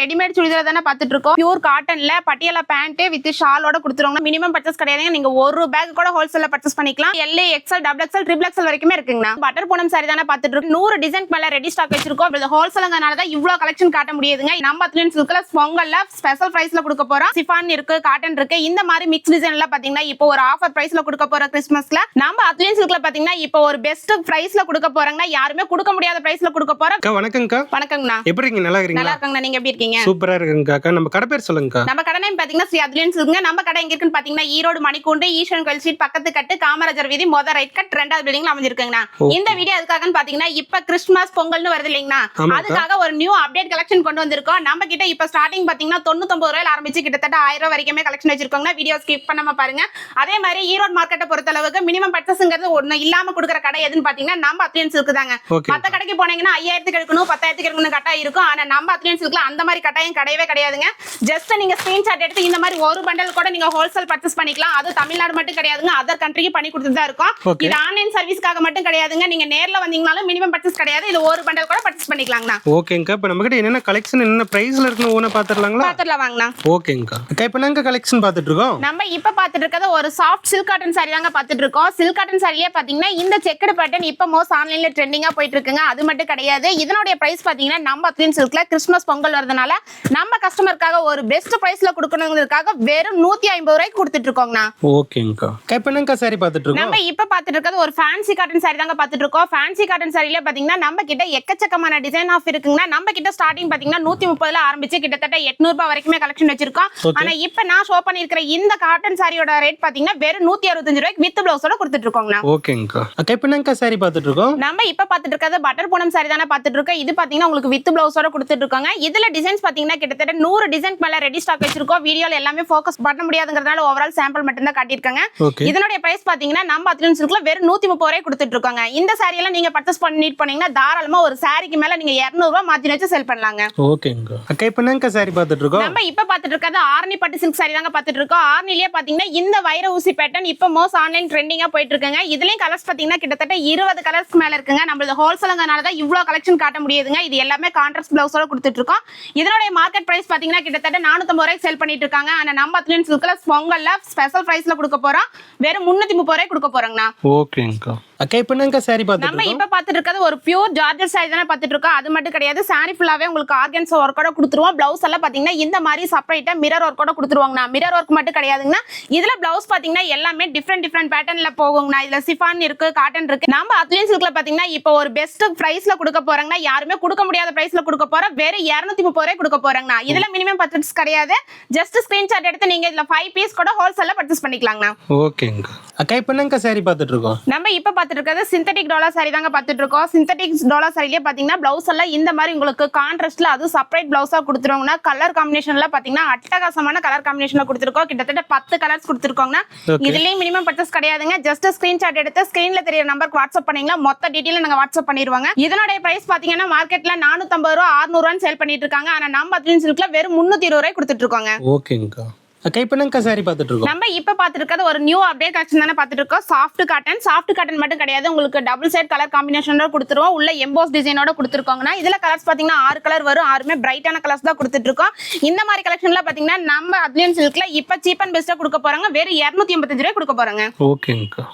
Readymade churidar தானே பார்த்துட்டு இருக்கோம். பியூர் காட்டன்ல பட்டியாலா பேண்ட் வித் ஷாலோட கொடுத்துருவாங்க. மினிமம் பர்ச்சேஸ் கிடையாதுங்க. நீங்க ஒரு பேக் கூட ஹோல்சேல்ல பர்ச்சேஸ் பண்ணிக்கலாம். L XL double XL triple XL வரைக்குமே இருக்குங்க. பட்டர் பூனம் சாரி தானே பார்த்துட்டு இருக்கோம். 100 டிசைன் மேல ரெடி ஸ்டாக் வச்சிருக்கோம். இது ஹோல்சேல்ங்கனால தான் இவ்வளவு கலெக்ஷன் காட்ட முடியுதுங்க. நம்ம அத்லியன் சில்க்ல பொங்கல்ல ஸ்பெஷல் பிரைஸ்ல கொடுக்க போறோம். சிஃபான் இருக்கு, காட்டன் இருக்கு. இந்த மாதிரி மிக்ஸ் டிசைன்ல பாத்தீங்கன்னா இப்போ ஒரு ஆஃபர் பிரைஸ்ல கொடுக்க போற கிறிஸ்மஸ்ல நம்ம அத்லியன் சில்க்ல பாத்தீங்கன்னா இப்போ ஒரு பெஸ்ட் பிரைஸ்ல கொடுக்க போறாங்க. யாருமே கொடுக்க முடியாத பிரைஸ்ல கொடுக்க போறோம். வணக்கம்க்கா. வணக்கங்கண்ணா. எப்படி இருக்கீங்க? நல்லா இருக்கீங்களா? நல்லா இருக்கங்கண்ணா. நீங்க எப்படி இருக்கீங்க? சூப்பரா இருக்கேங்கக்கா. நம்ம கடை பேர் சொல்லுங்கக்கா. நம்ம கடை நேம் பாத்தீங்கன்னா ஸ்ரீ அத்லியன் சில்க்ங்க. நம்ம கடை எங்க இருக்குன்னு பாத்தீங்கன்னா ஈரோடு மணிக்கூண்டு ஈஸ்வரன் கோயில் ஸ்ட்ரீட் பக்கத்து கட்டு காமராஜர் வீதி மொத ரைட் கட் 2வது பில்டிங்ல அமைஞ்சிருக்குங்கண்ணா. இந்த வீடியோ எதுக்காகன்னு பாத்தீங்கன்னா இப்ப கிறிஸ்துமஸ் பொங்கல்னு வருது இல்லைங்களா, அதுக்காக ஒரு நியூ அப்டேட் கலெக்ஷன் கொண்டு வந்திருக்கோம். நம்ம கிட்ட இப்ப ஸ்டார்டிங் பாத்தீங்கன்னா 99 ரூபாயில ஆரம்பிச்சு கிட்டத்தட்ட 1000 ரூபாய் வரைக்குமே கலெக்ஷன் வச்சிருக்கோங்க. வீடியோ ஸ்கிப் பண்ணாம பாருங்க. அதே மாதிரி ஈரோடு மார்க்கெட்டை பொறுத்த அளவுக்கு மினிமம் பர்ச்சேஸ்ங்கிறது ஒண்ணு இல்லாம கொடுக்குற கடை எதுன்னு பாத்தீங்கன்னா நம்ம அத்லியன் சில்க் தாங்க. மத்த கடைக்கு போனீங்கன்னா 5000க்கு எடுக்கணும் 10,000க்கு எடுக்கணும் கட்டாயம் இருக்கும். ஆனா நம்ம அத்லியன் சில்க்ல அந்த மாதிரி கட்டாயம் கிடையவே கிடையாதுங்க. ஜஸ்ட் நீங்க ஸ்கிரீன்ஷாட் எடுத்து இந்த மாதிரி ஒரு பண்டல் கூட நீங்க ஹோல்சேல் பர்ச்சேஸ் பண்ணிக்கலாம். அது தமிழ்நாடு மட்டும் கிடையாதுங்க, அதர் கண்ட்ரிக்கு பண்ணி கொடுத்துட்டு தான் இருக்கும். இது ஆன்லைன் சர்வீஸ்க்காக மட்டும் கிடையாதுங்க. நீங்க நேர்ல வந்தீங்கனாலும் மினிமம் பர்ச்சேஸ் கிடையாது. இது ஒரு பண்டல் கூட பர்ச்சேஸ் பண்ணிக்கலாம்னா. ஓகேங்கா. இப்போ நம்ம கிட்ட என்னென்ன கலெக்ஷன் என்ன பிரைஸ்ல இருக்குன்னு ஓன பாத்துறலாங்களா? பாத்துறலாம் வாங்கண்ணா. ஓகேங்கா. இப்போ நாங்க கலெக்ஷன் பாத்துட்டு இருக்கோம். நம்ம இப்ப பாத்துட்டு இருக்கிறது ஒரு சாஃப்ட் சில்க் காட்டன் சாரி தாங்க பாத்துட்டு இருக்கோம். சில்க் காட்டன் சாரியே பாத்தீங்கன்னா இந்த செக்குடு பேட்டர்ன் இப்ப மோஸ்ட் ஆன்லைன்ல ட்ரெண்டிங்கா போயிட்டு இருக்குங்க. அது மட்டும் கிடையாது, இதனுடைய பிரைஸ் பாத்தீங்கன்னா நம்ம அத்லியன் சில்க்ல கிறிஸ்மஸ் பொங்கல் வரதுனால நம்ம கஸ்டமருக்காக ஒரு பெஸ்ட் பிரைஸ்ல கொடுக்கணுங்கிறதுக்காக வெறும் 150 ரூபாய்க்கு கொடுத்துட்டு இருக்கோங்கண்ணா. ஓகேங்கா. இப்போ நாங்க சாரி பாத்துட்டு இருக்கோம். நம்ம இப்ப பாத்துட்டு இருக்கிறது ஒரு ஃபேன்சி காட்டன் சாரி தாங்க பாத்துட்டு இருக்கோம். ஃபேன்சி காட்டன் சாரில பாத்தீங்கன்னா நம்ம கிட்ட எக்கச்சக்கமான டிசைன் ஆஃப் இருக்குங்க. நம்ம கிட்ட ஸ்டார்டிங் பாத்தீங்கன்னா 130ல ஆரம்பிச்சு கிட்டத்தட்ட 800 ரூபாய் வரைக்குமே கலெக்ஷன் வச்சிருக்கோம். ஆனா இப்ப நான் ஷோ பண்ணிருக்கிற இந்த காட்டன் சாரியோட ரேட் பாத்தீங்கன்னா வெறும் 165 ரூபாய்க்கு வித் பிளவுஸோட கொடுத்துட்டு இருக்கோங்கண்ணா. ஓகேங்கா. இப்போ நாங்க சாரி பாத்துட்டு இருக்கோம். நம்ம இப்ப பாத்துட்டு இருக்கிறது பட்டர் பூனம் சாரி தானே பாத்துட்டு இருக்கோம். இது பாத்தீங்கன்னா உங்களுக்கு வித் பிளவுஸோட கொடுத்துட்டு இருக்காங்க. இதுல டிசைன்ஸ் பாத்தீங்கன்னா கிட்டத்தட்ட 100 டிசைன் மேல ரெடி ஸ்டாக் வச்சிருக்கோம். வீடியோல எல்லாமே ஃபோக்கஸ் பண்ண முடியாதுங்கறதால ஓவரால் சாம்பிள் மட்டும் தான் காட்டியிருக்காங்க. இதனுடைய பிரைஸ் பாத்தீங்கன்னா நம்ம அத்லியன் சில்க்ல வெறும் 130 ரூபாய் கொடுத்துட்டு இருக்காங்க. இந்த சாரி எல்லாம் நீங்க பர்ச்சேஸ் பண்ணீங்கன்னா தாராளமா ஒரு சாரிக்கு மேல நீங்க 200 ரூபாய் மாத்தி வச்சு செல் பண்ணலாங்க. ஓகேங்க. இப்போ நாங்க சாரி பாத்துட்டு இருக்கோம். நம்ம இப்ப பாத்துட்டு இருக்கிறது ஆர்னி பட்டு சில்க் சாரி தாங்க பாத்துட்டு இருக்கோம். ஆர்னிலே பாத்தீங்கன்னா இந்த வைர ஊசி பேட்டர்ன் இப்ப மோஸ்ட் ஆன்லைன் ட்ரெண்டிங்கா போயிட்டு இருக்குங்க. இதுலயும் கலர்ஸ் பாத்தீங்கன்னா கிட்டத்தட்ட 20 கலர்ஸ்க்கு மேல இருக்குங்க. நம்மளது ஹோல்சேல்ங்கனால தான் இவ்வளவு கலெக்ஷன் காட்ட முடியுதுங்க. இது எல்லாமே கான்ட்ராஸ்ட் பிளவுஸோட கொடுத்துட்டு இருக்கோம். இதனுடைய மார்க்கெட் பிரைஸ் பாத்தீங்கன்னா கிட்டத்தட்ட 450 ரூபாய்க்கு செல் பண்ணிட்டு இருக்காங்க. ஆனா நம்ம அத்லியன் சில்க்ல பொங்கல்ல ஸ்பெஷல் பிரைஸ்ல கொடுக்க போறோம். வெறும் 330 ரூபாய் கொடுக்க போறோங்கண்ணா. ஓகேங்கா. இப்போ நாங்க சாரி பாத்துட்டு நம்ம இப்ப பாத்துட்டு இருக்கிறது ஒரு பியூர் ஜார்ஜெட் சாரி தானே பாத்துட்டு இருக்கோம். அது மட்டும் கிடையாது, சாரி ஃபுல்லாவே உங்களுக்கு ஆர்கன்ஸா ஒர்க்கோட கொடுத்துருவோம். பிளவுஸ் எல்லாம் பாத்தீங்கன்னா இந்த மாதிரி செப்பரேட்டா மிரர் ஒர்க்கோட கொடுத்துருவாங்கண்ணா. மிரர் ஒர்க் மட்டும் கிடையாதுங்கண்ணா. இதுல பிளவுஸ் பாத்தீங்கன்னா எல்லாமே டிஃப்ரெண்ட் பேட்டர்ன்ல போகுங்கண்ணா. இதுல சிஃபான் இருக்கு, காட்டன் இருக்கு. நம்ம அத்லியன் சில்க்ல பாத்தீங்கன்னா இப்போ ஒரு பெஸ்ட் பிரைஸ்ல கொடுக்க போறாங்கன்னா யாருமே கொடுக்க முடியாத பிரைஸ்ல கொடுக்க போறோம். வெறும் 230 ரூபாய் கொடுக்க போறாங்கண்ணா. இதுல மினிமம் பர்ச்சேஸ் கிடையாது. ஜஸ்ட் ஸ்கிரீன்ஷாட் எடுத்து நீங்க இதுல 5 பீஸ் கூட ஹோல்சேல்ல பர்ச்சேஸ் பண்ணிக்கலாங்கண்ணா. ஓகேங்க. இப்போ நாங்க சாரி பாத்துட்டு இருக்கோம். நம்ம இப்ப பாத்துட்டு இருக்கிறது சிந்தட்டிக் டோலா சாரி தாங்க பாத்துட்டு இருக்கோம். சிந்தட்டிக் டோலா சாரிலே பாத்தீங்கன்னா பிளவுஸ் எல்லாம் இந்த மாதிரி உங்களுக்கு கான்ட்ராஸ்ட்ல அது செப்பரேட் பிளவுஸா கொடுத்துருவாங்கன்னா கலர் காம்பினேஷன்ல பாத்தீங்கன்னா அட்டகாசமான கலர் காம்பினேஷன்ல கொடுத்துருக்கோம். கிட்டத்தட்ட 10 கலர்ஸ் கொடுத்துருக்கோங்க. இதுலயும் மினிமம் பர்ச்சேஸ் கிடையாதுங்க. ஜஸ்ட் ஸ்கிரீன்ஷாட் எடுத்து ஸ்கிரீன்ல தெரியற நம்பருக்கு வாட்ஸ்அப் பண்ணீங்களா மொத்த டீடைல் நாங்க வாட்ஸ்அப் பண்ணிடுவாங்க. இதனுடைய பிரைஸ் பாத்தீங்கன்னா மார்க்கெட்ல 450 ரூபாய் 600 ரூபாய் சேல் பண்ணிட்டு இருக்காங்க. ஆனா நம்ம அத்லியன் சில்க்ல வெறும் 320 ரூபாய் கொடுத்துட்டு இருக்கோங்க. ஓகேங்கா. இப்போ நாங்க சாரி பாத்துட்டு இருக்கோம். நம்ம இப்ப பாத்துட்டு இருக்கிறது ஒரு நியூ அப்டேட் கலெக்ஷன் தானே பாத்துட்டு இருக்கோம். சாஃப்ட் காட்டன் மட்டும் கிடையாது, உங்களுக்கு டபுள் சைடு கலர் காம்பினேஷனோட கொடுத்துருவோம். உள்ள எம்போஸ் டிசைனோட கொடுத்துருக்கோங்கன்னா இதுல கலர்ஸ் பாத்தீங்கன்னா 6 கலர் வரும். 6மே பிரைட்டான கலர்ஸ் தான் கொடுத்துட்டு இருக்கோம். இந்த மாதிரி கலெக்ஷன்ல பாத்தீங்கன்னா நம்ம அத்லியன் சில்க்ல இப்ப சீப் அண்ட் பெஸ்டா கொடுக்க போறாங்க. வெறும் 285 ரூபாய் கொடுக்க போறாங்க. ஓகேங்கா.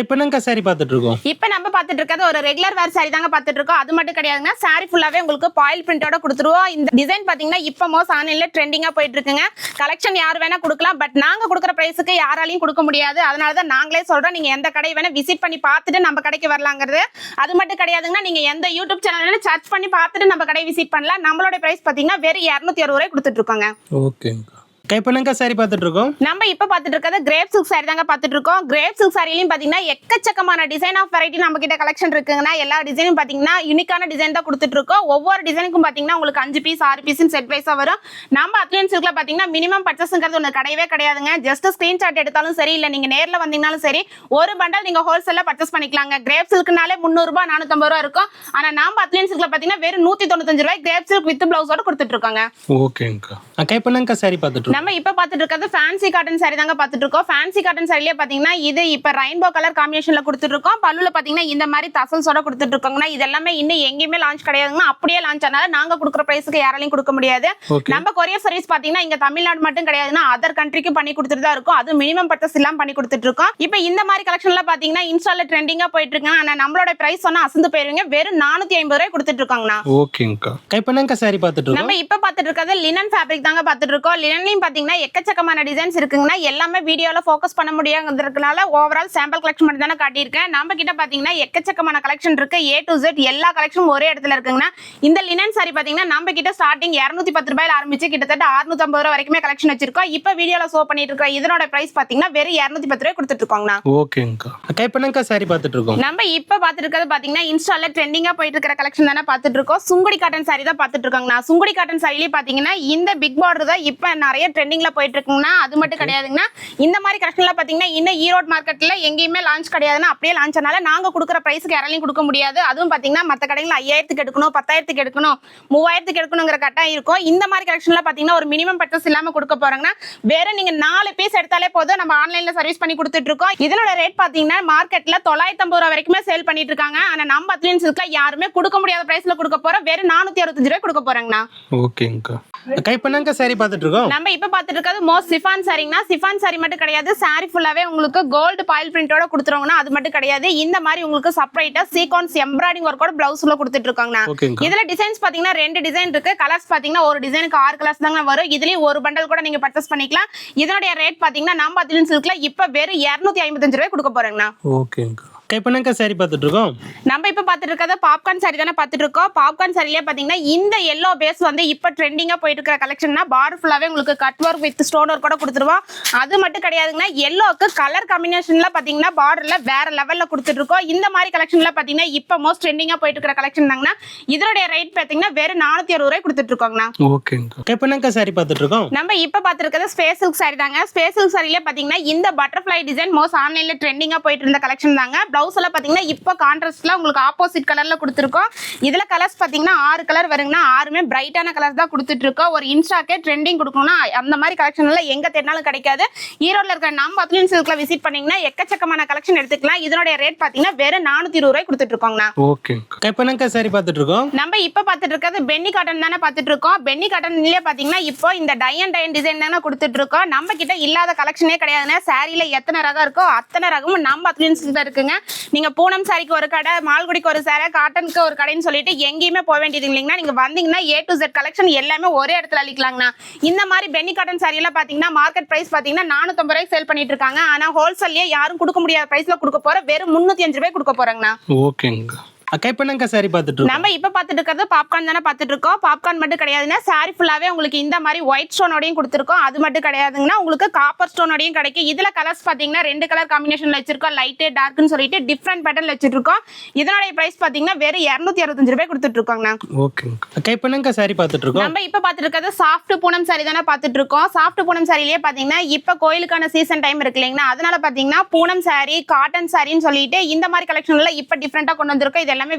இப்போ நாங்க சாரி பாத்துட்டு இருக்கோம். இப்போ நம்ம பாத்துட்டு இருக்கிறது ஒரு ரெகுலர் வேர் சாரி தாங்க பாத்துட்டு இருக்கோம். அது மட்டும் கிடையாதுங்க, சாரி ஃபுல்லாவே உங்களுக்கு பாயில் பிரிண்டோட கொடுத்துருவோம். இந்த டிசைன் பாத்தீங்கன்னா இப்போ மோஸ்ட் ஆன்லைன்ல ட்ரெண்டிங்கா போயிட்டு இருக்குங்க. கலெக்ஷன் யார் வேணா கொடுக்கலாம், பட் நாங்க கொடுக்குற பிரைஸுக்கு யாராலையும் கொடுக்க முடியாது. அதனாலதான் நாங்களே சொல்றோம், நீங்க எந்த கடை வேணா விசிட் பண்ணி பார்த்துட்டு நம்ம கடைக்கு வரலாங்கிறது. அது மட்டும் கிடையாதுங்க, நீங்க எந்த யூடியூப் சேனல் சர்ச் பண்ணி பார்த்துட்டு நம்ம கடை விசிட் பண்ணலாம். நம்மளோட பிரைஸ் பாத்தீங்கன்னா வெறும் 260 ரூபாய் கொடுத்துட்டு இருக்காங்க. ஓகேங்க. இப்போ நாங்க சாரி பாத்துட்டு இருக்கோம். நம்ம இப்ப பாத்துட்டு இருக்கிறது கிரேப் சில்க் சாரி தாங்க பாத்துட்டு இருக்கோம். கிரேப் சில்க் சாரிலயும் பாத்தீங்கன்னா எக்கச்சக்கமான டிசைன் ஆஃப் வெரைட்டி நம்ம கிட்ட கலெக்ஷன் இருக்குங்கன்னா எல்லா டிசைனும் பாத்தீங்கன்னா யூனிக்கான டிசைன் தான் கொடுத்துட்டு இருக்கோம். ஒவ்வொரு டிசைனுக்கும் பாத்தீங்கன்னா உங்களுக்கு 5 பீஸ் 6 பீஸ் செட் வைஸா வரும். நம்ம அத்லியன் சில்க்ல பாத்தீங்கன்னா மினிமம் பர்ச்சேஸ்ங்கிறது ஒண்ணு கிடையவே கிடையாதுங்க. ஜஸ்ட் ஸ்கிரீன்ஷாட் எடுத்தாலும் சரி, இல்ல நீங்க நேர்ல வந்தீங்கனாலும் சரி, ஒரு பண்டல் நீங்க ஹோல்சேல்ல பர்ச்சேஸ் பண்ணிக்கலாங்க. கிரேப் சில்க்னாலே 300 ரூபாய் 450 ரூபாய் இருக்கும். ஆனா நம்ம அத்லியன் சில்க்ல பாத்தீங்கன்னா வெறும் 195 ரூபாய் கிரேப் சில்க் வித் பிளவுஸோட கொடுத்துட்டு இருக்காங்க. ஓகேங்க. இப்போ நாங்க சாரி பாத்துட்டு இருக்கோம். நம்ம இப்ப பாத்துட்டு இருக்கிறது ஃபேன்சி காட்டன் saree தாங்க பாத்துட்டு இருக்கோம். ஃபேன்சி காட்டன் சாரிலேயே பாத்தீங்கன்னா இது இப்ப ரெயின்போ கலர் காம்பினேஷன்ல கொடுத்துட்டு இருக்கோம். பல்லுல பாத்தீங்கன்னா இந்த மாதிரி தசல்ஸோட கொடுத்துட்டு இருக்கோம்னா இது எல்லாமே இன்னும் எங்கேயுமே லான்ச் கிடையாதுங்க. அப்படியே லான்ச் ஆனால நாங்க கொடுக்குற பிரைஸ்க்கு யாராலையும் கொடுக்க முடியாது. நம்ம கொரியர் சர்வீஸ் பாத்தீங்கன்னா இங்க தமிழ்நாடு மட்டும் கிடையாதுன்னா அதர் கண்ட்ரிக்கு பண்ணி கொடுத்துட்டு தான் இருக்கும். அது மினிமம் பர்ச்சேஸ் எல்லாம் பண்ணி கொடுத்துட்டு இருக்கோம். இப்ப இந்த மாதிரி கலெக்ஷன்ல பாத்தீங்கன்னா இன்ஸ்டால ட்ரெண்டிங்கா போயிட்டு இருக்கு. ஆனா நம்மளோட பிரைஸ் சொன்னா அசந்து போயிருவீங்க. வெறும் 450 ரூபாய் கொடுத்துட்டு இருக்காங்கண்ணா. ஓகேங்கக்கா. இப்போ என்னங்க saree பார்த்துட்டு இருக்கோம்? நம்ம இப்ப பாத்துட்டு இருக்கிறது லினன் ஃபேப்ரிக் தாங்க பாத்துட்டு இருக்கோம். லினன்லயும் பாத்தீங்கன்னா எக்கச்சக்கமான டிசைன்ஸ் இருக்குங்கன்னா எல்லாமே வீடியோல ஃபோக்கஸ் பண்ண முடியாதுன்றதுனால ஓவரால் சாம்பிள் கலெக்ஷன் மட்டும் தானே காட்டியிருக்கேன். நம்ம கிட்ட பாத்தீங்கன்னா எக்கச்சக்கமான கலெக்ஷன் இருக்கு. A to Z எல்லா கலெக்ஷனும் ஒரே இடத்துல இருக்குங்கன்னா இந்த லினன் saree பாத்தீங்கன்னா நம்ம கிட்ட ஸ்டார்டிங் 210 ரூபாயில ஆரம்பிச்சு கிட்டத்தட்ட 650 ரூபாய் வரைக்குமே கலெக்ஷன் வச்சிருக்கோம். இப்ப வீடியோல ஷோ பண்ணிட்டு இருக்க இதனோட பிரைஸ் பாத்தீங்கன்னா வெறும் 210 ரூபாய் கொடுத்துட்டு இருக்கோங்கண்ணா. ஓகேங்கக்கா. அக்கா இப்போ என்னங்க saree பார்த்துட்டு இருக்கோம்? நம்ம இப்ப பாத்துட்டு இருக்கிறது பாத்தீங்கன்னா இன்ஸ்டால ட்ரெண்டிங்கா போயிட்டு இருக்கிற கலெக்ஷன் தானே பாத்துட்டு இருக்கோம். சுங்குடி காட்டன் saree தான் பாத்துட்டு இருக்காங்கண்ணா. சுங்குடி காட்டன் சாரிலேயே பாத்தீங்கன்னா இந்த பிக் பார்டர் தான் இப்ப நிறைய ட்ரெண்டிங்ல போயிட்டு இருக்குங்கன்னா அது மட்டும் கிடையாதுங்கன்னா இந்த மாதிரி கலெக்ஷன்ல பாத்தீங்கன்னா இன்னும் ஈரோடு மார்க்கெட்ல எங்கேயுமே லான்ச் கிடையாதுன்னா அப்படியே லான்ச் ஆனால நாங்க கொடுக்குற பிரைஸ்க்கு யாராலையும் கொடுக்க முடியாது. அதுவும் பாத்தீங்கன்னா மத்த கடைகள் 5000க்கு எடுக்கணும், 10,000க்கு எடுக்கணும், 3000க்கு எடுக்கணுங்கிற கட்டாயம் இருக்கும். இந்த மாதிரி கலெக்ஷன்ல பாத்தீங்கன்னா ஒரு மினிமம் பர்ச்சேஸ் இல்லாம கொடுக்க போறாங்கன்னா வேற நீங்க 4 பீஸ் எடுத்தாலே போதும். நம்ம ஆன்லைன்ல சர்வீஸ் பண்ணி கொடுத்துட்டு இருக்கோம். இதனோட ரேட் பாத்தீங்கன்னா மார்க்கெட்ல 950 ரூபாய் வரைக்குமே சேல் பண்ணிட்டு இருக்காங்க. ஆனா நம்ம அத்லீன்ஸ்க்கு யாருமே கொடுக்க முடியாத பிரைஸ்ல கொடுக்க போறோம். வெறும் 465 ரூபாய் கொடுக்க போறாங்கண்ணா. ஓகேங்கக்கா. அக்கா இப்போ என்னங்க saree பார்த்துட்டு இருக்கோம்? நம்ம இப்ப பாத்துட்டு இருக்கிறது மோஸ்ட் சிஃபான் சாரிங்கனா. சிஃபான் சாரி மட்டும் கிடையாது, சாரி ஃபுல்லாவே உங்களுக்கு கோல்டு பாயில் பிரிண்டோட கொடுத்துருவாங்கன்னா அது மட்டும் கிடையாது. இந்த மாதிரி உங்களுக்கு செப்பரேட்டா சீக்வென்ஸ் எம்ப்ராய்டிங் ஒர்க்கோட பிளவுஸ்ல கொடுத்துட்டு இருக்காங்கண்ணா. இதுல டிசைன்ஸ் பாத்தீங்கன்னா 2 டிசைன் இருக்கு. கலர்ஸ் பாத்தீங்கன்னா ஒரு டிசைனுக்கு 6 கலர்ஸ் தாங்க வரும். இதுலயும் ஒரு பண்டல் கூட நீங்க பர்ச்சேஸ் பண்ணிக்கலாம். இதனுடைய ரேட் பாத்தீங்கன்னா நம்ம அத்லீன் சில்க்ல இப்ப வெறும் 255 ரூபாய் கொடுக்க போறேங்கண்ணா. ஓகேங்கக்கா. இப்போ என்னங்க saree பார்த்துட்டு இருக்கோம்? நம்ம இப்ப பாத்துட்டு இருக்கிறது பாப்கார்ன் சாரி தானே பாத்துட்டு இருக்கோம். பாப்கார்ன் சாரிலேயே பாத்தீங்கன்னா இந்த எல்லோ பேஸ் வந்து இப்ப ட்ரெண்டிங்கா போயிட்டு இருக்கிற கலெக்ஷன்னா பார்டர் ஃபுல்லாவே உங்களுக்கு cut work with stone work கூட கொடுத்துருவோம். அது மட்டும் கிடையாதுங்கன்னா எல்லோக்கு கலர் காம்பினேஷன்ல பாத்தீங்கன்னா பார்டர்ல வேற லெவல்ல கொடுத்துட்டு இருக்கோம். இந்த மாதிரி கலெக்ஷன்ல பாத்தீங்கன்னா இப்ப மோஸ்ட் ட்ரெண்டிங்கா போயிட்டு இருக்கிற கலெக்ஷன் தாங்கன்னா இதனுடைய ரேட் பாத்தீங்கன்னா வெறும் 460 ரூபாய் கொடுத்துட்டு இருக்கோங்கண்ணா. ஓகேங்கக்கா. இப்போ என்னங்க saree பார்த்துட்டு இருக்கோம்? நம்ம இப்ப பாத்துட்டு இருக்கிறது ஸ்பேஸ் சில்க் சாரி தாங்க. ஸ்பேஸ் சில்க் சாரிலேயே பாத்தீங்கன்னா இந்த பட்டர்ஃப்ளை டிசைன் மோஸ்ட் ஆன்லைன்ல ட்ரெண்டிங்கா போயிட்டு இருந்த கலெக்ஷன் தாங்க. பிளவுஸ் எல்லாம் பாத்தீங்கன்னா இப்போ கான்ட்ராஸ்ட்ல உங்களுக்கு ஆப்போசிட் கலர்ல கொடுத்துருக்கோம். இதுல கலர்ஸ் பாத்தீங்கன்னா 6 கலர் வருங்கன்னா 6மே பிரைட்டான கலர்ஸ் தான் கொடுத்துட்டு இருக்கோம். ஒரு இன்ஸ்டாக்கே ட்ரெண்டிங் கொடுக்கணும்னா அந்த மாதிரி கலெக்ஷன் எல்லாம் எங்க தேடினாலும் கிடைக்காது. ஈரோட்ல இருக்கிற நம்ம அத்லீன் சில்க்ல விசிட் பண்ணீங்கன்னா எக்கச்சக்கமான கலெக்ஷன் எடுத்துக்கலாம். இதனுடைய ரேட் பாத்தீங்கன்னா வெறும் 420 ரூபாய் கொடுத்துட்டு இருக்கோங்கண்ணா. ஓகேங்கக்கா. இப்போ என்னங்க saree பார்த்துட்டு இருக்கோம்? நம்ம இப்ப பாத்துட்டு இருக்கிறது பென்னி காட்டன் தானே பாத்துட்டு இருக்கோம். பென்னி காட்டன்லயே பாத்தீங்கன்னா இப்போ இந்த டை அண்ட் டிசைன் தானே கொடுத்துட்டு இருக்கோம். நம்ம கிட்ட இல்லாத கலெக்ஷனே கிடையாதுன்னா சாரியில எத்தனை ரகம் இருக்கோ அத்தனை ரகமும் நம்ம அத்லீன் சில்க்ல இருக்குங்க. நீங்க பூனம் சாரிக்கு ஒரு கடை, மால்குடிக்கு ஒரு சாரி, காட்டனுக்கு ஒரு கடைன்னு சொல்லிட்டு எங்கேயுமே போக வேண்டியது இல்லைங்கன்னா நீங்க வந்தீங்கன்னா A to Z கலெக்ஷன் எல்லாமே ஒரே இடத்துல அளிக்கலாங்கண்ணா. இந்த மாதிரி பென்னி காட்டன் சாரி எல்லாம் பாத்தீங்கன்னா மார்க்கெட் பிரைஸ் பாத்தீங்கன்னா 450 ரூபாய்க்கு சேல் பண்ணிட்டு இருக்காங்க. ஆனா ஹோல்சேல்லயே யாரும் கொடுக்க முடியாத பிரைஸ்ல கொடுக்க போற வெறும் 305 ரூபாய் கொடுக்க போறாங்கண்ணா. ஓகேங்க. அக்கா இப்போ என்னங்க saree பார்த்துட்டு இருக்கோம்? நம்ம இப்ப பாத்துட்டு இருக்கிறது பாப்கார்ன் தானே பாத்துட்டு இருக்கோம். பாப்கார்ன் மட்டும் கிடையாதுன்னா சாரி ஃபுல்லாவே உங்களுக்கு இந்த மாதிரி ஒயிட் ஸ்டோனோடையும் கொடுத்துருக்கோம். அது மட்டும் கிடையாதுங்கன்னா உங்களுக்கு காப்பர் ஸ்டோனோடையும் கிடைக்கும். இதுல கலர்ஸ் பாத்தீங்கன்னா 2 கலர் காம்பினேஷன்ல வச்சிருக்கோம். லைட் டார்க்னு சொல்லிட்டு டிஃபரெண்ட் பேட்டர்ன்ல வச்சிருக்கோம். இதனுடைய பிரைஸ் பாத்தீங்கன்னா வெறும் 265 ரூபாய் கொடுத்துட்டு இருக்கோங்கண்ணா. ஓகேங்க. அக்கா இப்போ என்னங்க saree பார்த்துட்டு இருக்கோம்? நம்ம இப்ப பாத்துட்டு இருக்கிறது சாஃப்ட் பூனம் சாரி தானே பாத்துட்டு இருக்கோம். சாஃப்ட் பூனம் சாரிலேயே பாத்தீங்கன்னா இப்ப கோயிலுக்கான சீசன் டைம் இருக்கு இல்லைங்களா, அதனால பாத்தீங்கன்னா பூனம் சாரி, காட்டன் சாரின்னு சொல்லிட்டு இந்த மாதிரி கலெக்ஷன்ல இப்ப டிஃபரெண்டா கொண்டு வந்திருக்கோம். இது எல்லாமே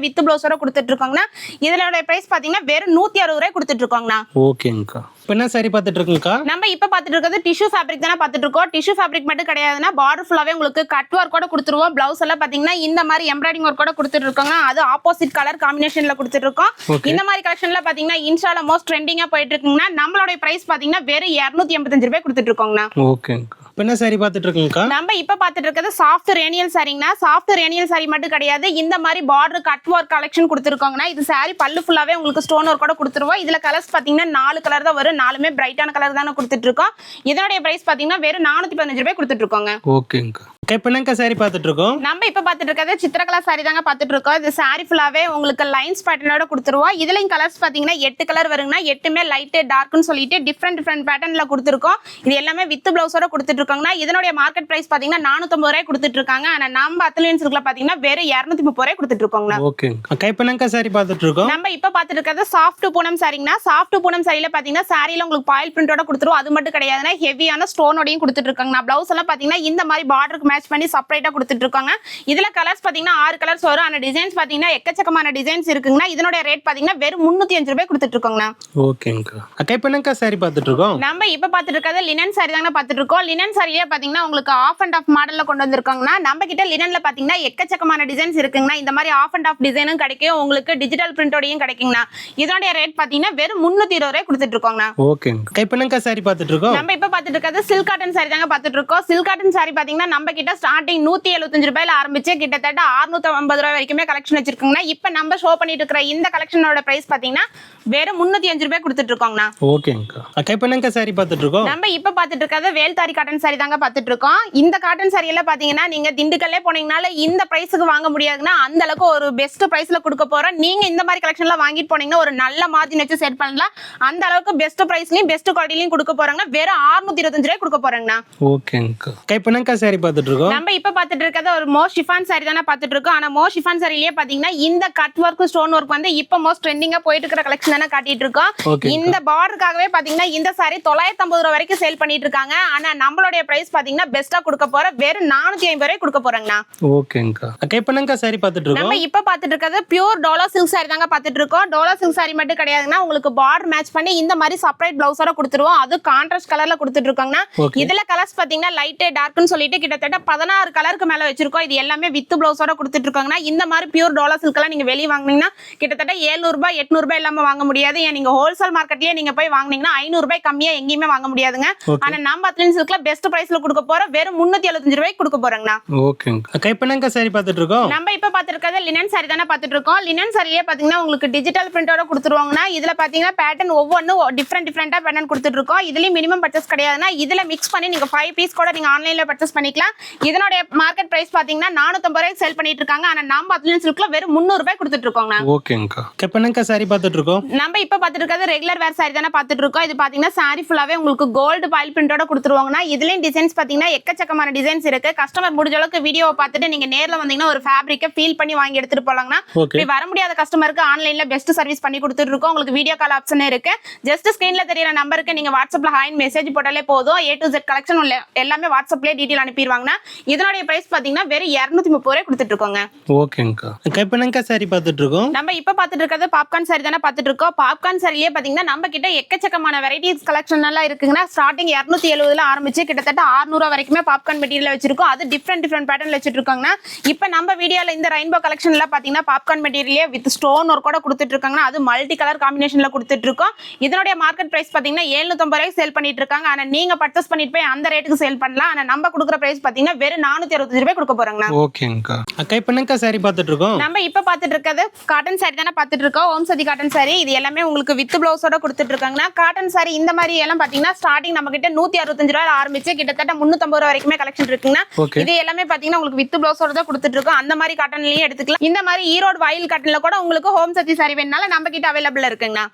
வித் பிளவுஸோட கொடுத்துட்டு இருக்கோங்கண்ணா. இதோட பிரைஸ் பாத்தீங்கன்னா வெறும் 160 ரூபாய் கொடுத்துட்டு இருக்கோங்கண்ணா. ஓகேங்கக்கா. இப்போ என்ன saree பார்த்துட்டு இருக்கீங்கக்கா? நம்ம இப்ப பாத்துட்டு இருக்கிறது டிஷ்யூ ஃபேப்ரிக் தானே பாத்துட்டு இருக்கோம். டிஷ்யூ ஃபேப்ரிக் மட்டும் கிடையாதுன்னா பார்டர் ஃபுல்லாவே உங்களுக்கு கட் ஒர்க் கூட கொடுத்துருவோம். பிளவுஸ் எல்லாம் பாத்தீங்கன்னா இந்த மாதிரி எம்ப்ராய்டிங் ஒர்க் கூட கொடுத்துட்டு இருக்கோங்க. அது ஆப்போசிட் கலர் காம்பினேஷன்ல கொடுத்துட்டு இருக்கோம். இந்த மாதிரி கலெக்ஷன்ல பாத்தீங்கன்னா இன்ஸ்டால மோஸ்ட் ட்ரெண்டிங்கா போயிட்டு இருக்குங்கன்னா நம்மளோட பிரைஸ் பாத்தீங்கன்னா வெறும் 285 ரூபாய் கொடுத்துட்டு இருக்கோங்கண்ணா. ஓகேங்கக்கா. இப்போ என்ன saree பார்த்துட்டு இருக்கீங்கக்கா? நம்ம இப்ப பாத்துட்டு இருக்கிறது சாஃப்ட் ரேனியல் சாரிங்கண்ணா. சாஃப்ட் ரேனியல் சாரி மட்டும் கிடையாது, இந்த மாதிரி பார்டர் கட் ஒர்க் கலெக்ஷன் கொடுத்துருக்கோங்கண்ணா. இது சாரி பல்லு ஃபுல்லாவே உங்களுக்கு ஸ்டோன் ஒர்க் கூட கொடுத்துருவோம். இதுல கலர்ஸ் பாத்தீங்கன்னா 4 கலர் தான் வரும். 4மே பிரைட்டான கலர் தானே கொடுத்துட்டு இருக்கோம். இதனுடைய பிரைஸ் பாத்தீங்கன்னா வெறும் 415 ரூபாய் கொடுத்துட்டு இருக்கோங்க. ஓகேங்கக்கா. இப்போ என்னங்க saree பார்த்துட்டு இருக்கோம்? நம்ம இப்ப பாத்துட்டு இருக்கிறது சித்திரகலா சாரி தாங்க பாத்துட்டு இருக்கோம். இது சாரி ஃபுல்லாவே உங்களுக்கு லைன்ஸ் பேட்டர்னோட கொடுத்துருவோம். இதுலயும் கலர்ஸ் பாத்தீங்கன்னா 8 கலர் வருங்கன்னா 8மே லைட் டார்க்னு சொல்லிட்டு டிஃபரெண்ட் பேட்டர்ன்ல கொடுத்துருக்கோம். இது எல்லாமே வித் பிளவுஸோட கொடுத்துட்டு இருக்காங்கன்னா இதனுடைய மார்க்கெட் பிரைஸ் பாத்தீங்கன்னா 450 ரூபாய் கொடுத்துட்டு இருக்காங்க. ஆனா நம்ம அத்லீன் சில்க்ல பாத்தீங்கன்னா வெறும் 230 ரூபாய் கொடுத்துட்டு இருக்கோங்க. ஓகேங்க. இப்போ என்னங்க saree பார்த்துட்டு இருக்கோம்? நம்ம இப்ப பாத்துட்டு இருக்கிறது சாஃப்ட் பூனம் சாரிங்கண்ணா. சாஃப்ட் பூனம் சாரியில பாத்தீங்கன்னா சாரியில உங்களுக்கு பாயில் பிரிண்டோட கொடுத்துருவோம். அது மட்டும் கிடையாதுன்னா ஹெவியான ஸ்டோனோடையும் கொடுத்துட்டு இருக்காங்க. பிளவுஸ் எல்லாம் பாத்தீங்கன்னா இந்த மாதிரி பார்டருக்கு மேட்ச் பண்ணி செப்பரேட்டா கொடுத்துட்டு இருக்காங்க. இதுல கலர்ஸ் பாத்தீங்கன்னா 6 கலர்ஸ் வரும். ஆனா டிசைன்ஸ் பாத்தீங்கன்னா எக்கச்சக்கமான டிசைன்ஸ் இருக்குங்கண்ணா. இதனுடைய ரேட் பாத்தீங்கன்னா வெறும் 305 ரூபாய் கொடுத்துட்டு இருக்கோங்கண்ணா. ஓகேங்கா. அக்கா இப்போ என்னக்கா saree பார்த்துட்டு இருக்கோம்? நம்ம இப்ப பாத்துட்டு இருக்கிறது லினன் சாரி தாங்க பாத்துட்டு இருக்கோம். லினன் சாரியே பாத்தீங்கன்னா உங்களுக்கு ஆஃப் அண்ட் ஆஃப் மாடல்ல கொண்டு வந்திருக்காங்கன்னா நம்ம கிட்ட லினன்ல பாத்தீங்கன்னா எக்கச்சக்கமான டிசைன்ஸ் இருக்குங்கண்ணா. இந்த மாதிரி ஆஃப் அண்ட் ஆஃப் டிசைனும் கிடைக்கும், உங்களுக்கு டிஜிட்டல் பிரிண்டோடையும் கிடைக்குங்கண்ணா. இதோட ரேட் பாத்தீங்கன்னா வெறும் 320 ரூபாய் கொடுத்துட்டு இருக்கோங்கண்ணா. ஓகேங்க. அக்கா இப்போ என்னக்கா saree பார்த்துட்டு இருக்கோம்? நம்ம இப்ப பாத்துட்டு இருக்கிறது சில்க் காட்டன் சாரி தாங்க பாத்துட்டு இருக்கோம். சில்க் காட்டன் சாரி பாத்தீங்கன்னா நம்ம கிட்ட ஸ்டார்டிங் 175 ரூபாயில ஆரம்பிச்சு கிட்டத்தட்ட 650 ரூபாய் வரைக்குமே கலெக்ஷன் வச்சிருக்கோங்கண்ணா. இப்ப நம்ம ஷோ பண்ணிட்டு இருக்கிற இந்த கலெக்ஷனோட பிரைஸ் பாத்தீங்கன்னா வெறும் 305 ரூபாய் கொடுத்துட்டு இருக்கோங்கண்ணா. ஓகேங்கா. அக்கா இப்போ என்னக்கா saree பார்த்துட்டு இருக்கோம்? நம்ம இப்ப பாத்துட்டு இருக்கிறது வேல்தாரி காட்டன் சாரி தாங்க பாத்துட்டு இருக்கோம். இந்த காட்டன் சாரி எல்லாம் பாத்தீங்கன்னா நீங்க திண்டுக்கல்லே போனீங்கனால இந்த பிரைஸ்க்கு வாங்க முடியாதுன்னா அந்த அளவுக்கு ஒரு பெஸ்ட் பிரைஸ்ல கொடுக்க போறோம். நீங்க இந்த மாதிரி கலெக்ஷன்லாம் வாங்கிட்டு போனீங்கன்னா ஒரு நல்ல மார்ஜின் வச்சு செட் பண்ணலாம். அந்த அளவுக்கு பெஸ்ட் பிரைஸ்லயும் பெஸ்ட் குவாலிட்டிலயும் கொடுக்க போறாங்க. வெறும் 625 ரூபாய் கொடுக்க போறாங்கண்ணா. ஓகேங்கா. அக்கா இப்போ என்னக்கா saree பார்த்துட்டு இருக்கோம்? நம்ம இப்ப பாத்துட்டு இருக்கிறது ஒரு மோ ஷிஃபான் சாரி தானே பாத்துட்டு இருக்கோம். ஆனா மோ ஷிஃபான் சாரிலேயே பாத்தீங்கன்னா இந்த கட் ஒர்க் ஸ்டோன் ஒர்க் வந்து இப்ப மோஸ்ட் ட்ரெண்டிங்கா போயிட்டு இருக்கிற கலெக்ஷன் தானே காட்டிட்டு இருக்கோம். இந்த பார்டருக்காகவே பாத்தீங்கன்னா இந்த சாரி 950 ரூபாய் வரைக்கும் சேல் பண்ணிட்டு இருக்காங்க. ஆனா நம்மளுடைய பிரைஸ் பாத்தீங்கன்னா பெஸ்டா கொடுக்க போற வெறும் 450 ரூபாய் கொடுக்க போறாங்கண்ணா. ஓகேங்கா. அக்கா இப்போ என்னக்கா saree பார்த்துட்டு இருக்கோம்? நம்ம இப்ப பாத்துட்டு இருக்கிறது பியூர் டோலா சில்க் சாரி தாங்க பாத்துட்டு இருக்கோம். டோலா சில்க் சாரி மட்டும் கிடையாதுன்னா உங்களுக்கு பார்டர் மேட்ச் பண்ணி இந்த மாதிரி செப்பரேட் பிளவுஸோட கொடுத்துருவோம். அது கான்ட்ராஸ்ட் கலர்ல கொடுத்துட்டு இருக்காங்கன்னா இதுல கலர்ஸ் பாத்தீங்கன்னா லைட் டார்க்னு சொல்லிட்டு கிட்டத்தட்ட 16 கலருக்கு மேல வச்சிருக்கோம். இது எல்லாமே வித் பிளவுஸோட கொடுத்துட்டு இருக்காங்கன்னா இந்த மாதிரி பியூர் டோலா சில்க் எல்லாம் நீங்க வெளிய வாங்குனீங்கன்னா கிட்டத்தட்ட 700 ரூபாய் 800 ரூபாய் இல்லாம வாங்க முடியாது. ஏன் நீங்க ஹோல்சேல் மார்க்கெட்லயே நீங்க போய் வாங்குனீங்கன்னா 500 ரூபாய் கம்மியா எங்கேயுமே வாங்க முடியாதுங்க. ஆனா நம்ம அத்லன் சில்க்ல பெஸ்ட் பிரைஸ்ல கொடுக்க போற வெறும் 375 ரூபாய் கொடுக்க போறோங்கண்ணா. ஓகேங்க. அக்கா இப்போ என்னக்கா saree பார்த்துட்டு இருக்கோம்? நம்ம இப்ப பாத்துட்டு இருக்கிறது லினன் சாரி தானே பாத்துட்டு இருக்கோம். லினன் சாரியே பாத்தீங்கன்னா உங்களுக்கு டிஜிட்டல் பிரிண்டோட கொடுத்துருவாங்கன்னா இதுல பாத்தீங்கன்னா பேட்டர்ன் ஒவ்வொன்றும் டிஃப்ரெண்டா பேட்டர்ன் கொடுத்துட்டு இருக்கோம். இதுலயும் மினிமம் பர்ச்சேஸ் கிடையாதுன்னா இதுல மிக்ஸ் பண்ணி நீங்க 5 பீஸ் கூட நீங்க ஆன்லைன்ல பர்ச்சேஸ் பண்ணிக்கலாம். இதனுடைய மார்க்கெட் பிரைஸ் பாத்தீங்கன்னா 450 ரூபாய்க்கு சேல் பண்ணிட்டு இருக்காங்க. ஆனா நம்ம அத்லன் சில்க்ல வெறும் 300 ரூபாய் கொடுத்துட்டு இருக்கோங்க. ஓகேங்கா. அக்கா இப்போ என்னக்கா saree பார்த்துட்டு இருக்கோம்? நம்ம இப்ப பாத்துட்டு இருக்கிறது ரெகுலர் வேர் சாரி தானே பாத்துட்டு இருக்கோம். இது பாத்தீங்கன்னா சாரி ஃபுல்லாவே உங்களுக்கு கோல்டு பாயில் பிரிண்டோட கொடுத்துருவாங்கன்னா இதுலயும் டிசைன்ஸ் பாத்தீங்கன்னா எக்கச்சக்கமான டிசைன்ஸ் இருக்கு. கஸ்டமர் முடிஞ்ச அளவுக்கு வீடியோவை பார்த்துட்டு நீங்க நேர்ல வந்தீங்கன்னா ஒரு ஃபேப்ரிக்கை ஃபீல் பண்ணி வாங்கி எடுத்துட்டு போலாங்கன்னா இப்படி வர முடியாத கஸ்டமருக்கு ஆன்லைன்ல பெஸ்ட் சர்வீஸ் பண்ணி கொடுத்துட்டு இருக்கோம். உங்களுக்கு வீடியோ கால் ஆப்ஷன் இருக்கு. ஜஸ்ட் ஸ்கிரீன்ல தெரியற நம்பருக்கு நீங்க வாட்ஸ்அப்ல ஹாய் மெசேஜ் போட்டாலே போதும். A to Z கலெக்ஷன் எல்லாமே வாட்ஸ்அப்லயே டீடைல் அனுப்பிடுவாங்கன்னா இதனுடைய பிரைஸ் பாத்தீங்கன்னா வெறும் 230 ரூபாய் கொடுத்துட்டு இருக்கோங்க. ஓகேங்கா. அக்கா இப்போ என்னக்கா saree பார்த்துட்டு இருக்கோம்? நம்ம இப்ப பாத்துட்டு இருக்கிறது பாப்கார்ன் சாரி தானே பாத்துட்டு இருக்கோம். பாப்கார்ன் சாரியே பாத்தீங்கன்னா நம்ம கிட்ட எக்கச்சக்கமான வெரைட்டிஸ் கலெக்ஷன் எல்லாம் இருக்குங்கன்னா ஸ்டார்டிங் 270ல ஆரம்பிச்சு கிட்டத்தட்ட 600 வரைக்குமே பாப்கார்ன் மெட்டீரியல் வச்சிருக்கோம். அது டிஃப்ரெண்ட் பேட்டர்ன்ல வச்சிட்டு இருக்காங்கன்னா இப்ப நம்ம வீடியோல இந்த ரெயின்போ கலெக்ஷன்ல பாத்தீங்கன்னா popcorn material with stone work கூட கொடுத்துட்டு இருக்காங்கன்னா அது மல்டி கலர் காம்பினேஷன்ல கொடுத்துட்டு இருக்கோம். இதனுடைய மார்க்கெட் பிரைஸ் பாத்தீங்கன்னா 750 ரூபாய்க்கு சேல் பண்ணிட்டு இருக்காங்க. ஆனா நீங்க பர்ச்சேஸ் பண்ணிட்டு போய் அந்த ரேட்டுக்கு சேல் பண்ணலாம். ஆனா நம்ம கொடுக்குற பிரைஸ் பாத்தீங்கன்னா வெறும் 465 ரூபாய் கொடுக்க போறாங்க. ஓகேங்கா. அக்கா இப்போ என்னக்கா saree பார்த்துட்டு இருக்கோம்? நம்ம இப்ப பாத்துட்டு இருக்கிறது காட்டன் சாரி தானே பாத்துட்டு இருக்கோம். ஓம் சதி காட்டன் சாரி. இது எல்லாமே உங்களுக்கு வித் பிளவுஸோட கொடுத்துட்டு இருக்காங்கன்னா காட்டன் சாரி இந்த மாதிரி எல்லாம் பாத்தீங்கன்னா ஸ்டார்டிங் நம்ம கிட்ட 165 ரூபாய் ஆரம்பிச்சு கிட்டத்தட்ட 350 ரூபாய் வரைக்குமே கலெக்ஷன் இருக்குன்னா இது எல்லாமே பாத்தீங்கன்னா உங்களுக்கு வித் பிளவுஸோட தான் கொடுத்துட்டு இருக்கோம். அந்த மாதிரி காட்டன்லயும் எடுத்துக்கலாம். இந்த மாதிரி ஈரோடு வாயில் காட்டன்ல கூட உங்களுக்கு ஹோம் சதி சாரி வேணும்னாலும் நம்ம கிட்ட அவைலபிள் இருக்குங்கண்ணா.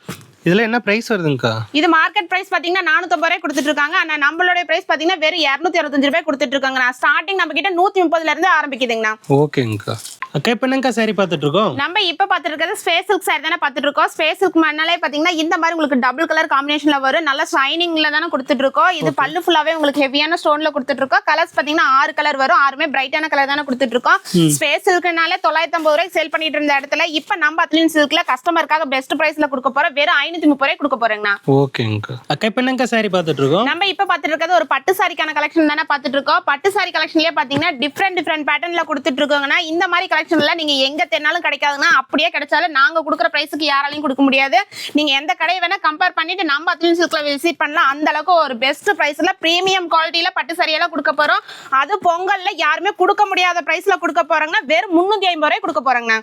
இதுல என்ன பிரைஸ் வருதுங்கக்கா? இது மார்க்கெட் பிரைஸ் பாத்தீங்கன்னா 450 ரூபாய் கொடுத்துட்டு இருக்காங்க. ஆனா நம்மளுடைய பிரைஸ் பாத்தீங்கன்னா வெறும் 265 ரூபாய் கொடுத்துட்டு இருக்காங்க. ஸ்டார்டிங் நம்ம கிட்ட 130ல இருந்து ஆரம்பிக்குதுங்கண்ணா. ஓகேங்கக்கா. அக்கா இப்போ என்னக்கா saree பார்த்துட்டு இருக்கோம்? நம்ம இப்ப பாத்துட்டு இருக்கிறது ஸ்பேஸ் சில்க் சாரி தானே பாத்துட்டு இருக்கோம். ஸ்பேஸ் சில்க் மண்ணாலே பாத்தீங்கன்னா இந்த மாதிரி உங்களுக்கு டபுள் கலர் காம்பினேஷன்ல வரும். நல்ல ஷைனிங்ல தானே கொடுத்துட்டு இருக்கோம். இது பல்லு ஃபுல்லாவே உங்களுக்கு ஹெவியான ஸ்டோன்ல கொடுத்துட்டு இருக்கோம். கலர்ஸ் பாத்தீங்கன்னா 6 கலர் வரும். 6மே பிரைட்டான கலர் தானே கொடுத்துட்டு இருக்கோம். ஸ்பேஸ் சில்க்னால 950 ரூபாய்க்கு சேல் பண்ணிட்டு இருந்த இடத்துல இப்ப நம்ம அத்லன் சில்க்ல கஸ்டமருக்காக பெஸ்ட் பிரைஸ்ல கொடுக்க போற வெறும் 530 ரூபாய் கொடுக்க போறேங்கண்ணா. ஓகேங்கா. அக்கா இப்போ என்னக்கா saree பார்த்துட்டு இருக்கோம்? நம்ம இப்ப பாத்துட்டு இருக்கிறது ஒரு பட்டு சாரிக்கான கலெக்ஷன் தானே பாத்துட்டு இருக்கோம். பட்டு சாரி கலெக்ஷன்லயே பாத்தீங்கன்னா டிஃப்ரெண்ட் பேட்டர்ன்ல கொடுத்துட்டு இருக்கோங்கன்னா இந்த மாதிரி கலெக்ஷன்ல நீங்க எங்க தேனாலும் கிடைக்காதுன்னா அப்படியே கிடைச்சாலும் நாங்க கொடுக்குற பிரைஸ்க்கு யாராலையும் கொடுக்க முடியாது. நீங்க எந்த கடையை வேணா கம்பேர் பண்ணிட்டு நம்ம அத்லன் சில்க்ல விசிட் பண்ணலாம். அந்த அளவுக்கு ஒரு பெஸ்ட் பிரைஸ்ல பிரீமியம் குவாலிட்டியில பட்டு சாரியெல்லாம் கொடுக்க போறோம். அது பொங்கல்ல யாருமே கொடுக்க முடியாத பிரைஸ்ல கொடுக்க போறாங்கன்னா வெறும் 350 ரூபாய் கொடுக்க போறாங்க.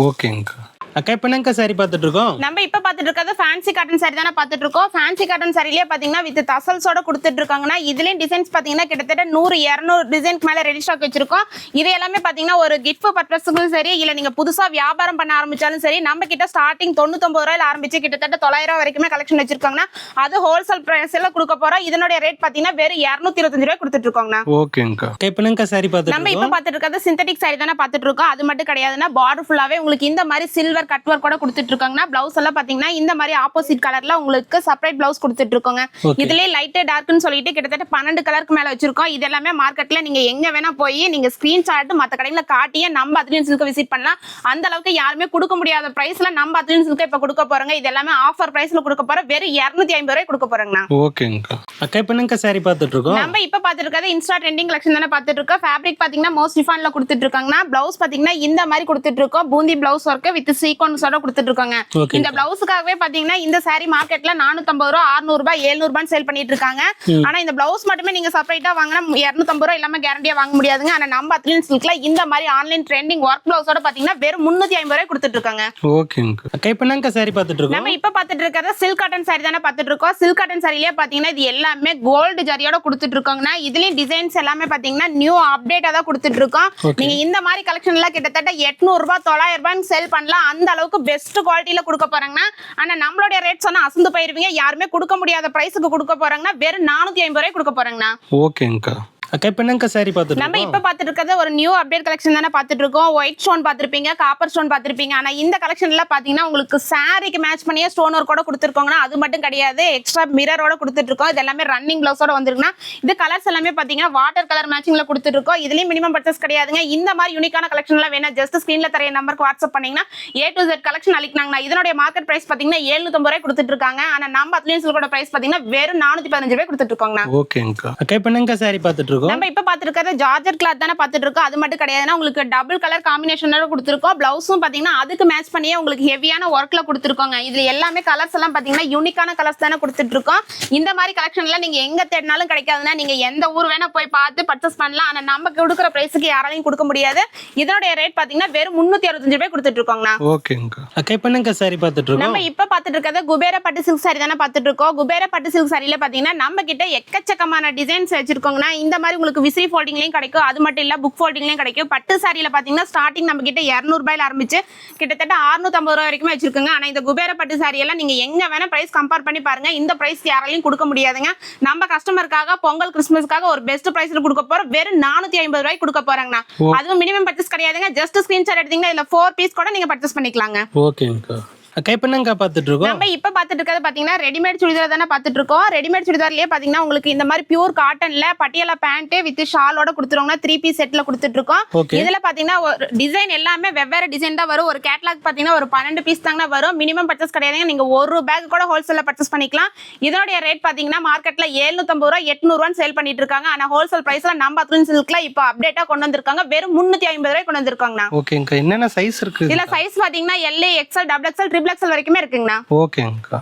ஓகேங்கா. அக்கா இப்போ என்னக்கா saree பார்த்துட்டு இருக்கோம்? நம்ம இப்ப பாத்துட்டு இருக்கிறது ஃபேன்சி காட்டன் சாரி தானே பாத்துட்டு இருக்கோம். ஃபேன்சி காட்டன் சாரிலேயே பாத்தீங்கன்னா வித் தசல்ஸோட கொடுத்துட்டு இருக்காங்கன்னா இதுலயும் டிசைன்ஸ் பாத்தீங்கன்னா கிட்டத்தட்ட 100-200 டிசைனுக்கு மேல ரெடி ஸ்டாக் வச்சிருக்கோம். இது எல்லாமே பாத்தீங்கன்னா ஒரு கிஃப்ட் பர்பஸ்க்கும் சரி இல்ல நீங்க புதுசா வியாபாரம் பண்ண ஆரம்பிச்சாலும் சரி நம்ம கிட்ட ஸ்டார்டிங் 99 ரூபாயில ஆரம்பிச்சு கிட்டத்தட்ட 900 வரைக்குமே கலெக்ஷன் வச்சிருக்காங்கன்னா அது ஹோல்சேல் பிரைஸ்ல கொடுக்க போறோம். இதனுடைய ரேட் பாத்தீங்கன்னா வெறும் 225 ரூபாய் கொடுத்துட்டு இருக்கோங்கண்ணா. ஓகேங்கா. இப்போ என்னக்கா saree பார்த்துட்டு நம்ம இப்ப பாத்துட்டு இருக்கிறது சிந்தட்டிக் சாரி தானே பாத்துட்டு இருக்கோம். அது மட்டும் கிடையாதுன்னா பார்டர் ஃபுல்லாவே உங்களுக்கு இந்த மாதிரி சில்வர் சில்வர் கட் ஒர்க் கூட கொடுத்துட்டு இருக்காங்கன்னா பிளவுஸ் எல்லாம் பாத்தீங்கன்னா இந்த மாதிரி ஆப்போசிட் கலர்ல உங்களுக்கு செப்பரேட் பிளவுஸ் கொடுத்துட்டு இருக்கோங்க. இதுலயே லைட் டார்க்னு சொல்லிட்டு கிட்டத்தட்ட 12 கலருக்கு மேல வச்சிருக்கோம். இது எல்லாமே மார்க்கெட்ல நீங்க எங்க வேணா போய் நீங்க ஸ்கிரீன்ஷாட் மத்த கடையில காட்டியே நம்ம அத்லின் சில்க் விசிட் பண்ணலாம். அந்த அளவுக்கு யாருமே கொடுக்க முடியாத பிரைஸ்ல நம்ம அத்லின் சில்க் இப்ப கொடுக்க போறோங்க. இது எல்லாமே ஆஃபர் பிரைஸ்ல கொடுக்க போறோம். வெறும் 250 ரூபாய் கொடுக்க போறோங்கண்ணா. ஓகேங்கக்கா. அக்கா இப்போ என்னங்க saree பார்த்துட்டு இருக்கோம்? நம்ம இப்ப பாத்துட்டு இருக்கிறது இன்ஸ்டா ட்ரெண்டிங் கலெக்ஷன் தானே பாத்துட்டு இருக்கோம். ஃபேப்ரிக் பாத்தீங்கன்னா மோஸ்ட் டிஃபான்ல கொடுத்துட்டு இருக்காங்கன்னா பிளவுஸ் பாத்தீங்கன்னா இந்த மாதிரி கொடுத்துட்டு இருக்கோம். பூந்தி பிளவுஸ் ஒர்க் வித் சீக்வன்ஸோட கொடுத்துட்டு இருக்காங்க. இந்த பிளவுஸ்க்காகவே பாத்தீங்கன்னா இந்த saree மார்க்கெட்ல 450 ரூபாய் 600 ரூபாய் 700 ரூபாய் சேல் பண்ணிட்டு இருக்காங்க. ஆனா இந்த பிளவுஸ் மட்டுமே நீங்க செப்பரேட்டா வாங்கினா 250 ரூபாய் இல்லாம கேரண்டியா வாங்க முடியாதுங்க. ஆனா நம்ம அத்லின் சில்க்ல இந்த மாதிரி ஆன்லைன் ட்ரெண்டிங் ஒர்க் பிளவுஸோட பாத்தீங்கன்னா வெறும் 350 ரூபாய் கொடுத்துட்டு இருக்காங்க. ஓகேங்க. அக்கா இப்போ என்னங்க saree பார்த்துட்டு இருக்கோம்? நம்ம இப்ப பாத்துட்டு இருக்கிறது சில்க் காட்டன் saree தானே பாத்துட்டு இருக்கோம். சில்க் காட்டன் சாரிலேயே பாத்தீங்கன்னா இது எல்லாமே கோல்டு ஜரியோட கொடுத்துட்டு இருக்காங்கன்னா இதுலயும் டிசைன்ஸ் எல்லாமே பாத்தீங்கன்னா நியூ அப்டேட்டா தான் கொடுத்துட்டு இருக்கோம். நீங்க இந்த மாதிரி கலெக்ஷன் எல்லாம் கிட்டத்தட்ட 800 ரூபாய் 900 ரூபாய் சேல் பண்ணலாம். அந்த அளவுக்கு பெஸ்ட் குவாலிட்டியில கொடுக்க போறாங்கன்னா ஆனா நம்மளுடைய ரேட் சொன்னா அசந்து போயிருவீங்க. யாருமே கொடுக்க முடியாத பிரைஸுக்கு கொடுக்க போறாங்கன்னா வெறும் 450 ரூபாய் கொடுக்க போறாங்கண்ணா. ஓகேங்கக்கா. அக்கா இப்போ என்னங்க saree பார்த்துட்டு நம்ம இப்ப பாத்துட்டு இருக்கிறது ஒரு நியூ அப்டேட் கலெக்ஷன் தானே பாத்துட்டு இருக்கோம். ஒயிட் ஸ்டோன் பாத்திருப்பீங்க, காப்பர் ஸ்டோன் பாத்திருப்பீங்க. ஆனா இந்த கலெக்ஷன்ல பாத்தீங்கன்னா உங்களுக்கு சாரிக்கு மேட்ச் பண்ணியே ஸ்டோன் ஒர்க் கூட கொடுத்துருக்கோங்கன்னா அது மட்டும் கிடையாது, எக்ஸ்ட்ரா மிரரோட கொடுத்துட்டு இருக்கோம். இது எல்லாமே ரன்னிங் பிளவுஸோட வந்திருக்குன்னா இது கலர்ஸ் எல்லாமே பாத்தீங்கன்னா வாட்டர் கலர் மேட்சிங்ல கொடுத்துட்டு இருக்கோம். இதுலயும் மினிமம் பர்ச்சேஸ் கிடையாதுங்க. இந்த மாதிரி யூனிக்கான கலெக்ஷன் எல்லாம் வேணா ஜஸ்ட் ஸ்கிரீன்ல தர நம்பருக்கு வாட்ஸ்அப் பண்ணீங்கன்னா A to Z கலெக்ஷன் அளிக்கிறாங்க. இதனுடைய மார்க்கெட் பிரைஸ் பாத்தீங்கன்னா 750 ரூபாய் கொடுத்துட்டு இருக்காங்க. ஆனா நம்ம அத்லின் சில்கோட பிரைஸ் பாத்தீங்கன்னா வெறும் 415 ரூபாய் கொடுத்துட்டு இருக்கோங்க. ஓகேங்கக்கா. அக்கா இப்போ என்னங்க saree பார்த்துட்டு இருக்கோம்? நம்ம இப்ப பாத்துட்டு ஜார்ஜெட் கிளாத் தானே பாத்துட்டு இருக்கோம். அது மட்டும் கிடையாதுன்னா உங்களுக்கு டபுள் கலர் காம்பினேஷனோட கொடுத்துருக்கோம். பிளவுஸும் பாத்தீங்கன்னா அதுக்கு மேட்ச் பண்ணியே உங்களுக்கு ஹெவியான ஒர்க்ல கொடுத்துருக்கோங்க. இதுல எல்லாமே கலர்ஸ் எல்லாம் பாத்தீங்கன்னா யூனிக்கான கலர்ஸ் தானே கொடுத்துட்டு இருக்கோம். இந்த மாதிரி கலெக்ஷன்ல நீங்க எங்க தேடினாலும் கிடைக்காதுன்னா நீங்க எந்த ஊர் வேணா போய் பார்த்து பர்ச்சேஸ் பண்ணலாம். ஆனா நம்ம கொடுக்குற பிரைஸுக்கு யாராலையும் கொடுக்க முடியாது. இதனுடைய ரேட் பாத்தீங்கன்னா வெறும் 365 ரூபாய் கொடுத்துட்டு இருக்கோங்கண்ணா. ஓகேங்கக்கா. அக்கா இப்போ என்னங்க saree பார்த்துட்டு இருக்கோம்? நம்ம இப்ப பாத்துட்டு இருக்கிறது குபேர பட்டு சில்க் saree தானே பாத்துட்டு இருக்கோம். குபேர பட்டு சில்க் சாரியில பாத்தீங்கன்னா நம்ம கிட்ட எக்கச்சக்கமான டிசைன்ஸ் வச்சிருக்கோங்கன்னா இந்த மாதிரி உங்களுக்கு விசிறி ஃபோல்டிங்லயும் கிடைக்கும். அது மட்டும் இல்ல புக் ஃபோல்டிங்லயும் கிடைக்கும். பட்டு சாரியில பாத்தீங்கன்னா ஸ்டார்டிங் நம்ம கிட்ட 200 ரூபாயில ஆரம்பிச்சு கிட்டத்தட்ட 650 ரூபாய் வரைக்கும் வச்சிருக்கோங்க. ஆனா இந்த குபேர பட்டு சாரி எல்லாம் நீங்க எங்க வேணா பிரைஸ் கம்பேர் பண்ணி பாருங்க. இந்த பிரைஸ் யாராலையும் கொடுக்க முடியாதுங்க. நம்ம கஸ்டமருக்காக பொங்கல் கிறிஸ்மஸ்க்காக ஒரு பெஸ்ட் பிரைஸ்ல கொடுக்க போறோம். வெறும் 450 ரூபாய் கொடுக்க போறாங்கண்ணா. அதுவும் மினிமம் பர்ச்சேஸ் கிடையாதுங்க. ஜஸ்ட் ஸ்கிரீன்ஷாட் எடுத்தீங்கன்னா இதுல 4 பீஸ் கூட நீங்க பர்ச்சேஸ் பண்ணிக்கலாங்க. ஓகேங்கக்கா. அக்கா இப்போ என்னங்க பார்த்துட்டு இருக்கோம்? நம்ம இப்ப பாத்துட்டு இருக்கிறது பாத்தீங்கன்னா ரெடிமேட் சுடிதார் தானே பாத்துட்டு இருக்கோம். ரெடிமேட் சுடிதார்லயே பாத்தீங்கன்னா உங்களுக்கு இந்த மாதிரி பியூர் காட்டன்ல பட்டியாலா பேண்ட் வித் ஷாலோட கொடுத்துருவாங்க. 3 பீஸ் செட்ல கொடுத்துட்டு இருக்கோம். இதுல பாத்தீங்கன்னா டிசைன் எல்லாமே வெவ்வேறு டிசைன் தான் வரும். ஒரு கேட்டலாக் பாத்தீங்கன்னா ஒரு 12 பீஸ் தாங்க வரும். மினிமம் பர்ச்சேஸ் கிடையாதுங்க. நீங்க ஒரு பேக் கூட ஹோல்சேல்ல பர்ச்சேஸ் பண்ணிக்கலாம். இதோட ரேட் பாத்தீங்கன்னா மார்க்கெட்ல 750 ரூபாய் 800 ரூபாய் சேல் பண்ணிட்டு இருக்காங்க. ஆனா ஹோல்சேல் பிரைஸ்ல நம்ம அத்லின் சில்க்ல இப்ப அப்டேட்டா கொண்டு வந்திருக்காங்க. வெறும் 350 ரூபாய் கொண்டு வந்திருக்காங்க. ஓகேங்கக்கா. என்னென்ன சைஸ் இருக்கு? இதுல சைஸ் பாத்தீங்கன்னா L, XL, XXL, XXL வரைக்குமே இருக்குங்கண்ணா. ஓகேங்கக்கா.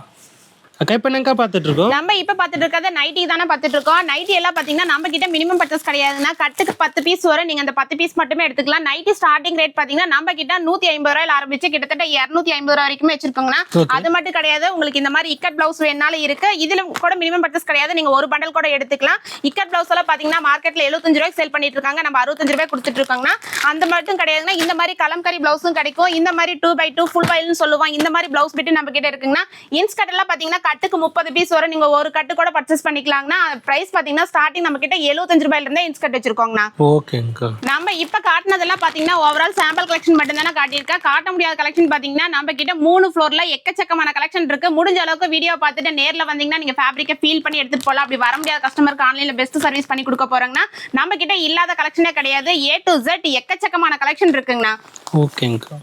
அக்கா இப்போ என்னங்க பார்த்துட்டு இருக்கோம்? நம்ம இப்ப பாத்துட்டு இருக்கிறது நைட்டி தானே பாத்துட்டு இருக்கோம். நைட்டி எல்லாம் பாத்தீங்கன்னா நம்ம கிட்ட மினிமம் பர்ச்சேஸ் கிடையாதுன்னா கட்டுக்கு 10 பீஸ் வரும். நீங்க அந்த 10 பீஸ் மட்டுமே எடுத்துக்கலாம். நைட்டி ஸ்டார்டிங் ரேட் பாத்தீங்கன்னா நம்ம கிட்ட 150 ரூபாயில ஆரம்பிச்சு கிட்டத்தட்ட 250 ரூபாய் வரைக்கும் வச்சிருக்கோங்கன்னா அது மட்டும் கிடையாது. உங்களுக்கு இந்த மாதிரி இக்கட் பிளவுஸ் வேணாலும் இருக்கு. இதுல கூட மினிமம் பர்ச்சேஸ் கிடையாது. நீங்க ஒரு பண்டல் கூட எடுத்துக்கலாம். இக்கட் பிளவுஸ் எல்லாம் பாத்தீங்கன்னா மார்க்கெட்ல 75 ரூபாய்க்கு சேல் பண்ணிட்டு இருக்காங்க. நம்ம 65 ரூபாய் கொடுத்துட்டு இருக்காங்கன்னா அந்த மட்டும் கிடையாதுன்னா இந்த மாதிரி கலம்கரி பிளவுஸும் கிடைக்கும். இந்த மாதிரி 2x2 ஃபுல் வயல்னு சொல்லுவாங்க. இந்த மாதிரி பிளவுஸ் பிட்டு நம்ம கிட்ட இருக்குங்கன்னா இன்ஸ்கட் எல்லாம் பாத்தீங்கன்னா கட்டுக்கு 30 பீஸ் வரும். நீங்க ஒரு கட்டு கூட பர்ச்சேஸ் பண்ணிக்கலாம்னா பிரைஸ் பாத்தீங்கன்னா ஸ்டார்டிங் நம்ம கிட்ட 75 ரூபாயில இருந்தே இன்ஸ்கட் வச்சிருக்கோங்கண்ணா. ஓகேங்கக்கா. நம்ம இப்ப காட்டுனதெல்லாம் பாத்தீங்கன்னா ஓவரால் சாம்பிள் கலெக்ஷன் மட்டும் தானே காட்டியிருக்கேன். காட்ட முடியாத கலெக்ஷன் பாத்தீங்கன்னா நம்ம கிட்ட 3 ஃப்ளோர்ல எக்கச்சக்கமான கலெக்ஷன் இருக்கு. முடிஞ்ச அளவுக்கு வீடியோ பார்த்துட்டு நேர்ல வந்தீங்கன்னா நீங்க ஃபேப்ரிக்கை ஃபீல் பண்ணி எடுத்துட்டு போலாம். அப்படி வர முடியாத கஸ்டமருக்கு ஆன்லைன்ல பெஸ்ட் சர்வீஸ் பண்ணி கொடுக்க போறாங்கன்னா நம்ம கிட்ட இல்லாத கலெக்ஷனே கிடையாது. A to Z எக்கச்சக்கமான கலெக்ஷன் இருக்குங்கண்ணா. ஓகேங்கக்கா.